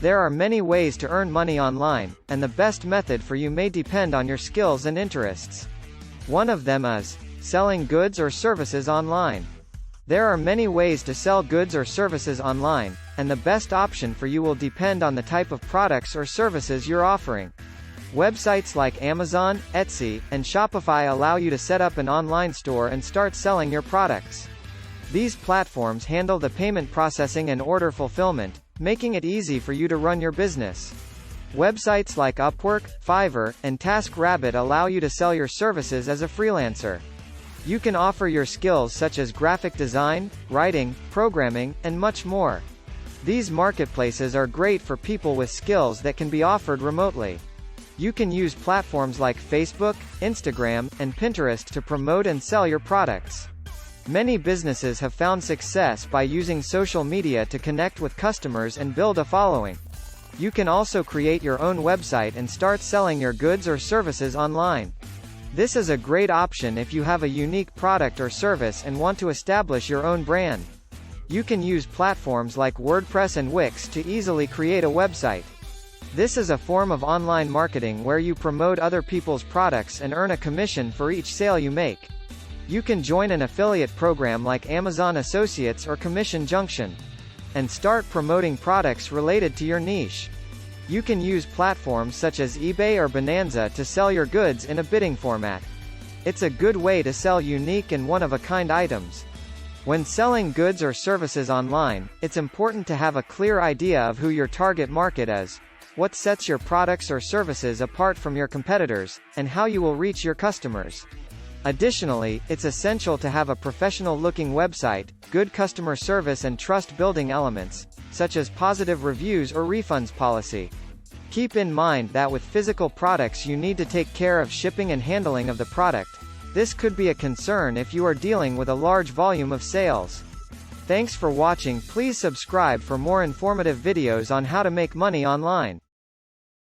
There are many ways to earn money online, and the best method for you may depend on your skills and interests. One of them is selling goods or services online. There are many ways to sell goods or services online, and the best option for you will depend on the type of products or services you're offering. Websites like Amazon, Etsy, and Shopify allow you to set up an online store and start selling your products. These platforms handle the payment processing and order fulfillment, making it easy for you to run your business. Websites like Upwork, Fiverr, and TaskRabbit allow you to sell your services as a freelancer. You can offer your skills such as graphic design, writing, programming, and much more. These marketplaces are great for people with skills that can be offered remotely. You can use platforms like Facebook, Instagram, and Pinterest to promote and sell your products. Many businesses have found success by using social media to connect with customers and build a following. You can also create your own website and start selling your goods or services online. This is a great option if you have a unique product or service and want to establish your own brand. You can use platforms like WordPress and Wix to easily create a website. This is a form of online marketing where you promote other people's products and earn a commission for each sale you make. You can join an affiliate program like Amazon Associates or Commission Junction and start promoting products related to your niche. You can use platforms such as eBay or Bonanza to sell your goods in a bidding format. It's a good way to sell unique and one-of-a-kind items. When selling goods or services online, it's important to have a clear idea of who your target market is, what sets your products or services apart from your competitors, and how you will reach your customers. Additionally, it's essential to have a professional-looking website, good customer service and trust-building elements, such as positive reviews or refunds policy. Keep in mind that with physical products you need to take care of shipping and handling of the product. This could be a concern if you are dealing with a large volume of sales. Thanks for watching. Please subscribe for more informative videos on how to make money online.